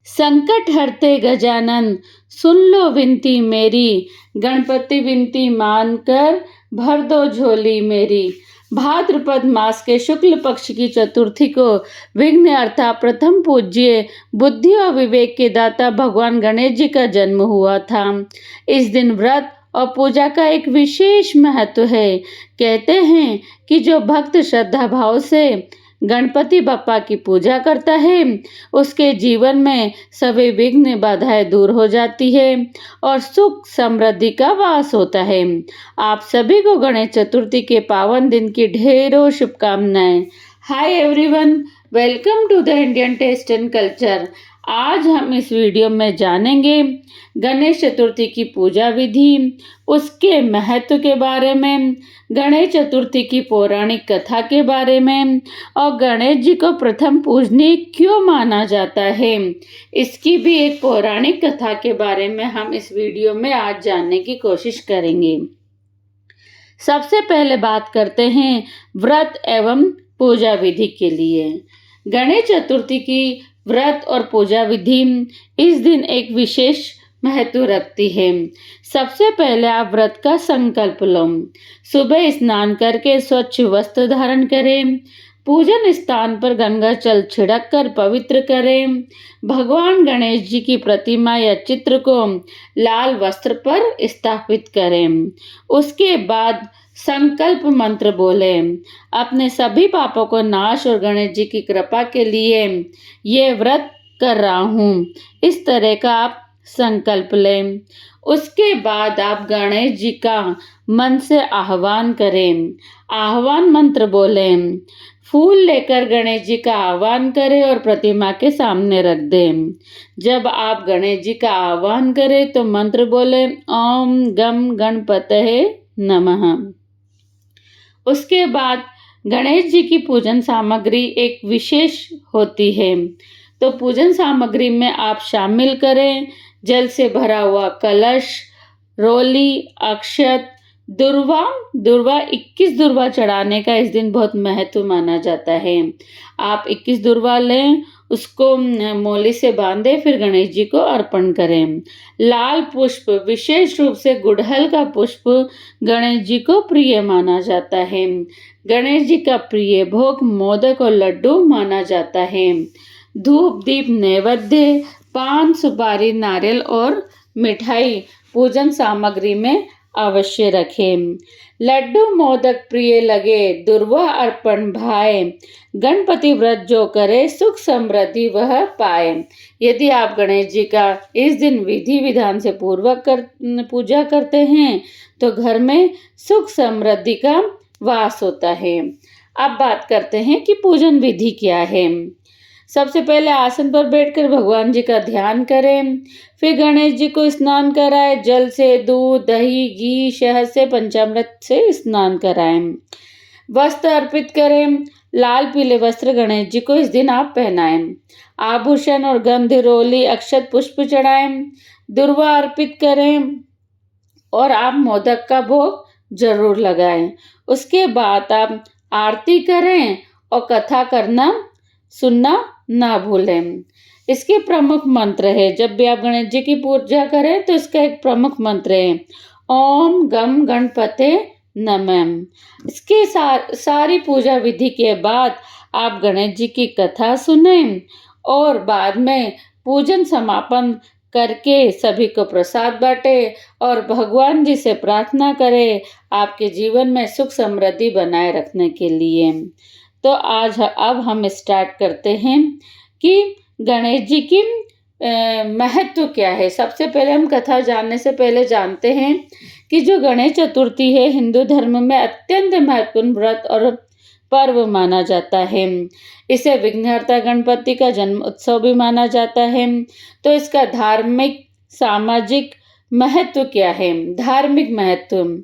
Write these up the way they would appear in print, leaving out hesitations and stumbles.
संकट हरते गजानन सुन लो विनती मेरी, गणपति विनती मानकर भर दो झोली मेरी। भाद्रपद मास के शुक्ल पक्ष की चतुर्थी को विघ्न अर्थात प्रथम पूज्य बुद्धि और विवेक के दाता भगवान गणेश जी का जन्म हुआ था। इस दिन व्रत और पूजा का एक विशेष महत्व है। कहते हैं कि जो भक्त श्रद्धा भाव से गणपति बप्पा की पूजा करता है उसके जीवन में सभी विघ्न बाधाएं दूर हो जाती है और सुख समृद्धि का वास होता है। आप सभी को गणेश चतुर्थी के पावन दिन की ढेरों शुभकामनाएं। Hi everyone, welcome to the Indian taste and culture. आज हम इस वीडियो में जानेंगे गणेश चतुर्थी की पूजा विधि, उसके महत्व के बारे में, गणेश चतुर्थी की पौराणिक कथा के बारे में और गणेश जी को प्रथम पूजनीय क्यों माना जाता है, इसकी भी एक पौराणिक कथा के बारे में हम इस वीडियो में आज जानने की कोशिश करेंगे। सबसे पहले बात करते हैं व्रत एवं पूजा विधि के लिए। गणेश चतुर्थी की व्रत और पूजा विधि इस दिन एक विशेष महत्व रखती है। सबसे पहले आप व्रत का संकल्प लो। सुबह स्नान करके स्वच्छ वस्त्र धारण करें। पूजन स्थान पर गंगा जल छिड़क कर पवित्र करें। भगवान गणेश जी की प्रतिमा या चित्र को लाल वस्त्र पर स्थापित करें। उसके बाद संकल्प मंत्र बोलें। अपने सभी पापों को नाश और गणेश जी की कृपा के लिए ये व्रत कर रहा हूँ, इस तरह का आप संकल्प लें। उसके बाद आप गणेश जी का मन से आह्वान करें। आह्वान मंत्र बोलें। फूल लेकर गणेश जी का आह्वान करें और प्रतिमा के सामने रख दें। जब आप गणेश जी का आह्वान करें तो मंत्र बोलें, ओम गम गणपतये नमः। उसके बाद गणेश जी की पूजन सामग्री एक विशेष होती है, तो पूजन सामग्री में आप शामिल करें जल से भरा हुआ कलश, रोली, अक्षत, दुर्वा 21 दुर्वा चढ़ाने का इस दिन बहुत महत्व माना जाता है। आप 21 दुर्वा लें, उसको मोली से बांधे, फिर गणेश जी को अर्पण करें। लाल पुष्प, विशेष रूप से गुड़हल का पुष्प गणेश जी को प्रिय माना जाता है। गणेश जी का प्रिय भोग मोदक और लड्डू माना जाता है। धूप दीप नैवेद्य, पान सुपारी नारियल और मिठाई पूजन सामग्री में अवश्य रखें। लड्डू मोदक प्रिय लगे, दुर्वा अर्पण भाए। गणपति व्रत जो करे, सुख समृद्धि वह पाए। यदि आप गणेश जी का इस दिन विधि विधान से पूर्वक पूजा करते हैं तो घर में सुख समृद्धि का वास होता है। अब बात करते हैं कि पूजन विधि क्या है। सबसे पहले आसन पर बैठकर भगवान जी का ध्यान करें। फिर गणेश जी को स्नान कराएं। जल से, दूध, दही, घी, शहद से, पंचामृत से स्नान कराएं। वस्त्र अर्पित करें। लाल पीले वस्त्र गणेश जी को इस दिन आप पहनाएं। आभूषण और गंध, रोली, अक्षत, पुष्प चढ़ाएं। दुर्वा अर्पित करें और आप मोदक का भोग जरूर लगाएं। उसके बाद आप आरती करें और कथा करना सुनना ना भूलें। इसके प्रमुख मंत्र है, जब भी आप गणेश जी की पूजा करें तो इसका एक प्रमुख मंत्र है, ओम गम गणपते नमः। इसके सारी पूजा विधि के बाद आप गणेश जी की कथा सुनें और बाद में पूजन समापन करके सभी को प्रसाद बांटे और भगवान जी से प्रार्थना करें आपके जीवन में सुख समृद्धि बनाए रखने के लिए। तो अब हम स्टार्ट करते हैं कि गणेश जी की महत्व क्या है। सबसे पहले हम कथा जानने से पहले जानते हैं कि जो गणेश चतुर्थी है हिंदू धर्म में अत्यंत महत्वपूर्ण व्रत और पर्व माना जाता है। इसे विघ्नहर्ता गणपति का जन्म उत्सव भी माना जाता है। तो इसका धार्मिक सामाजिक महत्व क्या है। धार्मिक महत्व,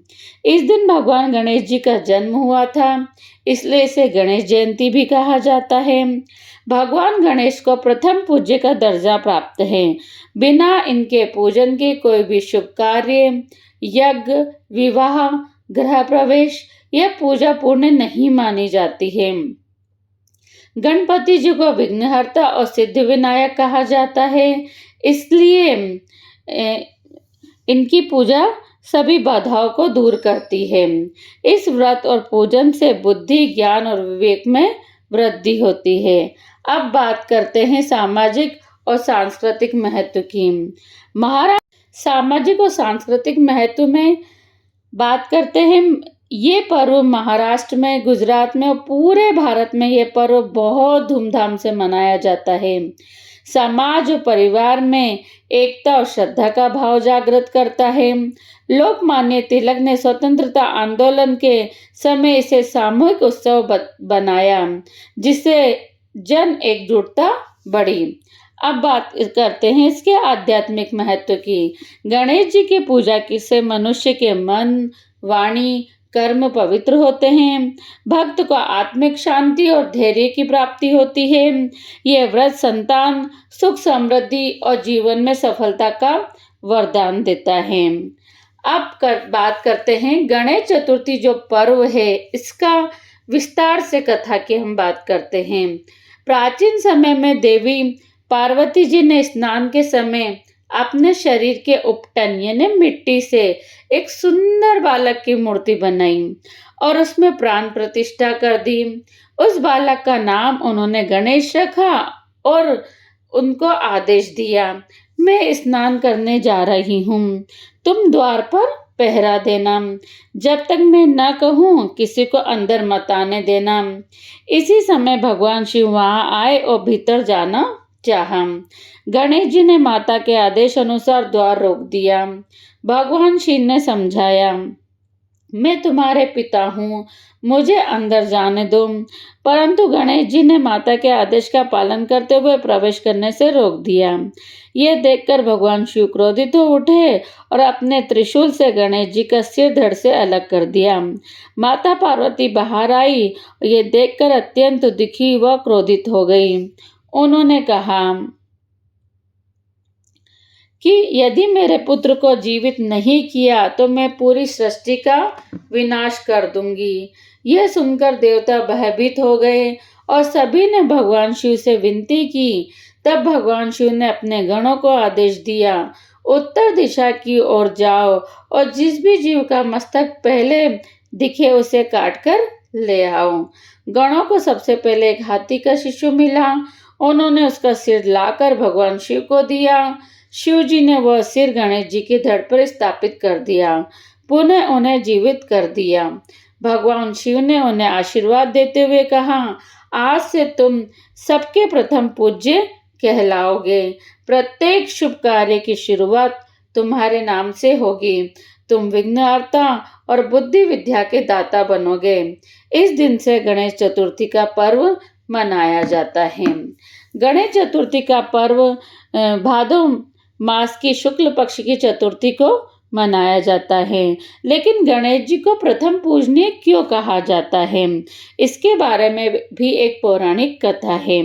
इस दिन भगवान गणेश जी का जन्म हुआ था, इसलिए इसे गणेश जयंती भी कहा जाता है। भगवान गणेश को प्रथम पूज्य का दर्जा प्राप्त है। बिना इनके पूजन के कोई भी शुभ कार्य, यज्ञ, विवाह, गृह प्रवेश या पूजा पूर्ण नहीं मानी जाती है। गणपति जी को विघ्नहर्ता और सिद्धि विनायक कहा जाता है, इसलिए इनकी पूजा सभी बाधाओं को दूर करती है। इस व्रत और पूजन से बुद्धि, ज्ञान और विवेक में वृद्धि होती है। अब बात करते हैं सामाजिक और सांस्कृतिक महत्व की। सामाजिक और सांस्कृतिक महत्व में बात करते हैं। ये पर्व महाराष्ट्र में, गुजरात में और पूरे भारत में ये पर्व बहुत धूमधाम से मनाया जाता है। समाज और परिवार में एकता और श्रद्धा का भाव जागृत करता है। लोकमान्य तिलक ने स्वतंत्रता आंदोलन के समय इसे सामूहिक उत्सव बनाया, जिससे जन एकजुटता बढ़ी। अब बात करते हैं इसके आध्यात्मिक महत्व की। गणेश जी की पूजा से मनुष्य के मन, वाणी, कर्म पवित्र होते हैं। भक्त को आत्मिक शांति और धैर्य की प्राप्ति होती है। यह व्रत संतान, सुख, समृद्धि और जीवन में सफलता का वरदान देता है। अब बात करते हैं गणेश चतुर्थी जो पर्व है, इसका विस्तार से कथा की हम बात करते हैं। प्राचीन समय में देवी पार्वती जी ने स्नान के समय अपने शरीर के उपटन यानी मिट्टी से एक सुंदर बालक की मूर्ति बनाई और उसमें प्राण प्रतिष्ठा कर दी। उस बालक का नाम उन्होंने गणेश रखा और उनको आदेश दिया, मैं स्नान करने जा रही हूँ, तुम द्वार पर पहरा देना, जब तक मैं न कहूँ किसी को अंदर मत आने देना। इसी समय भगवान शिव वहां आए और भीतर जाना चाहा। गणेश जी ने माता के आदेश अनुसार द्वार रोक दिया। भगवान शिव ने समझाया, मैं तुम्हारे पिता हूँ, मुझे अंदर जाने दो। परंतु गणेश जी ने माता के आदेश का पालन करते हुए प्रवेश करने से रोक दिया। यह देखकर भगवान शिव क्रोधित हो उठे और अपने त्रिशूल से गणेश जी का सिर धड़ से अलग कर दिया। माता पार्वती बाहर आई और ये देखकर अत्यंत दुखी व क्रोधित हो गई। उन्होंने कहा कि यदि मेरे पुत्र को जीवित नहीं किया तो मैं पूरी सृष्टि का विनाश कर दूंगी। यह सुनकर देवता भयभीत हो गए और सभी ने भगवान शिव से विनती की। तब भगवान शिव ने अपने गणों को आदेश दिया, उत्तर दिशा की ओर जाओ और जिस भी जीव का मस्तक पहले दिखे उसे काटकर ले आओ। गणों को सबसे पहले एक हाथी का शिशु मिला। उन्होंने उसका सिर लाकर भगवान शिव को दिया। शिव जी ने वह सिर गणेश जी की धड़ पर स्थापित कर दिया, पुनः उन्हें जीवित कर दिया। भगवान शिव ने उन्हें आशीर्वाद देते हुए कहा, आज से तुम सबके प्रथम पूज्य कहलाओगे। प्रत्येक शुभ कार्य की शुरुआत तुम्हारे नाम से होगी। तुम विघ्नहर्ता और बुद्धि विद्या के दाता बनोगे। इस दिन से गणेश चतुर्थी का पर्व मनाया जाता है। गणेश चतुर्थी का पर्व भादो मास की शुक्ल पक्ष की चतुर्थी को मनाया जाता है। लेकिन गणेश जी को प्रथम पूजनीय क्यों कहा जाता है, इसके बारे में भी एक पौराणिक कथा है।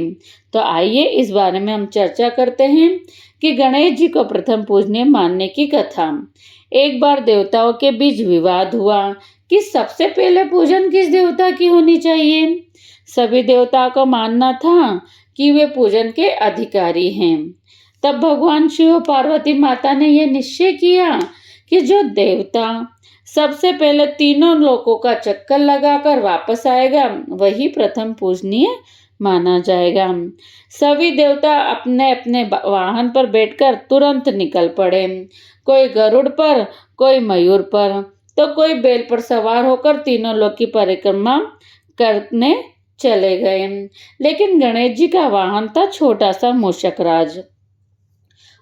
तो आइए इस बारे में हम चर्चा करते हैं कि गणेश जी को प्रथम पूजनीय मानने की कथा। एक बार देवताओं के बीच विवाद हुआ कि सबसे पहले पूजन किस देवता की होनी चाहिए। सभी देवताओं को मानना था कि वे पूजन के अधिकारी हैं। तब भगवान शिव और पार्वती माता ने यह निश्चय किया कि जो देवता सबसे पहले तीनों लोकों का चक्कर लगाकर वापस आएगा वही प्रथम पूजनीय माना जाएगा। सभी देवता अपने अपने वाहन पर बैठकर तुरंत निकल पड़े। कोई गरुड़ पर, कोई मयूर पर, तो कोई बैल पर सवार होकर तीनों लोक की परिक्रमा करने चले गए। लेकिन गणेश जी का वाहन था छोटा सा मूषकराज।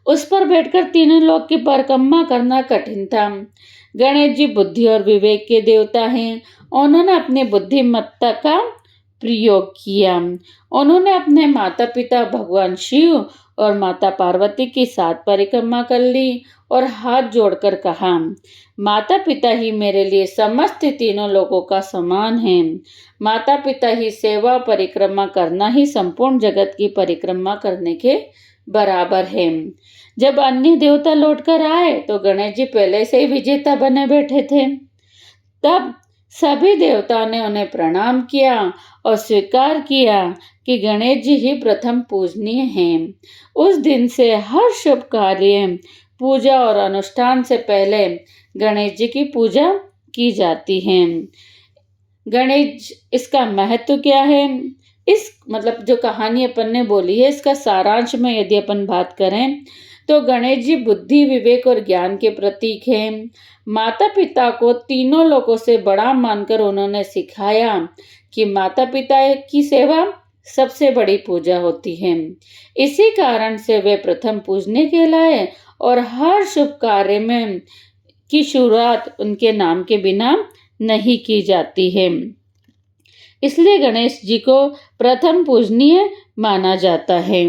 उस पर बैठकर तीनों लोक की परिक्रमा करना कठिन था। गणेश जी बुद्धि और विवेक के देवता हैं। उन्होंने अपनी बुद्धिमत्ता का प्रयोग किया। उन्होंने अपने माता पिता भगवान शिव और माता पार्वती की साथ परिक्रमा कर ली और हाथ जोड़कर कहा, माता पिता ही मेरे लिए समस्त तीनों लोगों का समान है। माता पिता ही सेवा परिक्रमा करना ही संपूर्ण जगत की परिक्रमा करने के बराबर है। जब अन्य देवता लौटकर आए तो गणेश जी पहले से ही विजेता बने बैठे थे। तब सभी देवताओं ने उन्हें प्रणाम किया और स्वीकार किया कि गणेश जी ही प्रथम पूजनीय हैं। उस दिन से हर शुभ कार्य, पूजा और अनुष्ठान से पहले गणेश जी की पूजा की जाती है। गणेश, इसका महत्व क्या है? इस मतलब जो कहानी अपन ने बोली है, इसका सारांश में यदि अपन बात करें तो गणेश जी बुद्धि, विवेक और ज्ञान के प्रतीक हैं। माता पिता को तीनों लोगों से बड़ा मानकर उन्होंने सिखाया कि माता पिता की सेवा सबसे बड़ी पूजा होती है। इसी कारण से वे प्रथम पूजने के लाए और हर शुभ कार्य में की शुरुआत उनके नाम के बिना नहीं की जाती है। इसलिए गणेश जी को प्रथम पूजनीय माना जाता है।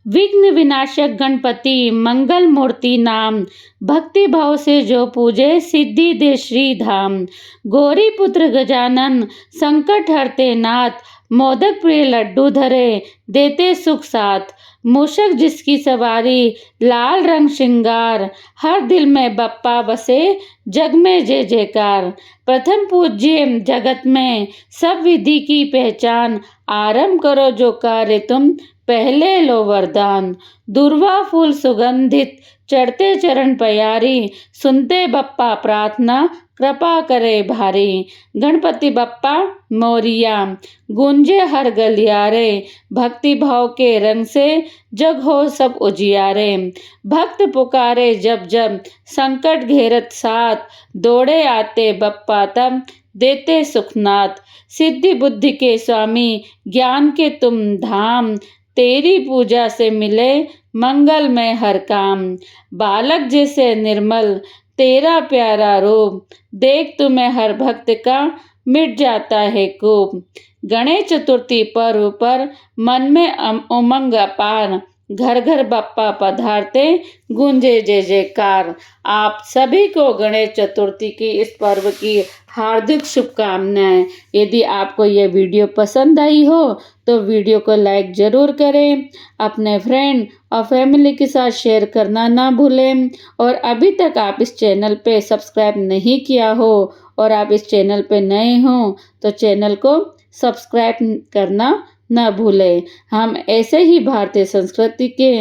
विघ्न विनाशक गणपति मंगल मूर्ति नाम, भक्ति भाव से जो पूजे सिद्धि दे श्री धाम। गौरी पुत्र गजानन संकट हरते नाथ, मोदक प्रिय लड्डू धरे देते सुख साथ। मूषक जिसकी सवारी लाल रंग श्रृंगार, हर दिल में बप्पा बसे जग में जय जयकार। प्रथम पूज्य जगत में सब विधि की पहचान, आरंभ करो जो कार्य तुम पहले लो वरदान। दुर्वा फूल सुगंधित चढ़ते चरण प्यारी, सुनते बप्पा प्रार्थना कृपा करे भारी। गणपति बप्पा मोरिया गूंजे हर गलियारे, भक्ति भाव के रंग से जग हो सब उजियारे। भक्त पुकारे जब जब संकट घेरत साथ, दौड़े आते बप्पा तब देते सुखनाथ। सिद्धि बुद्धि के स्वामी ज्ञान के तुम धाम, तेरी पूजा से मिले मंगल में हर काम। बालक जैसे निर्मल तेरा प्यारा रूप, देख तुम्हें हर भक्त का मिट जाता है कोप। गणेश चतुर्थी पर्व पर मन में उमंग अपार, घर घर बप्पा पधारते गूंजे जय जयकार। आप सभी को गणेश चतुर्थी की इस पर्व की हार्दिक शुभकामनाएं। यदि आपको यह वीडियो पसंद आई हो तो वीडियो को लाइक ज़रूर करें, अपने फ्रेंड और फैमिली के साथ शेयर करना ना भूलें। और अभी तक आप इस चैनल पे सब्सक्राइब नहीं किया हो और आप इस चैनल पे नए हो तो चैनल को सब्सक्राइब करना ना भूलें। हम ऐसे ही भारतीय संस्कृति के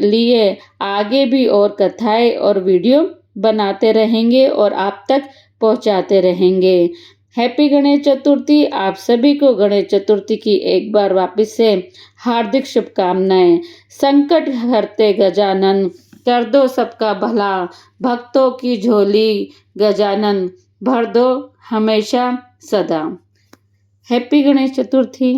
लिए आगे भी और कथाएं और वीडियो बनाते रहेंगे और आप तक पहुंचाते रहेंगे। हैप्पी गणेश चतुर्थी। आप सभी को गणेश चतुर्थी की एक बार वापस से हार्दिक शुभकामनाएं। संकट हरते गजानन, कर दो सबका भला, भक्तों की झोली गजानन भर दो हमेशा सदा। हैप्पी गणेश चतुर्थी।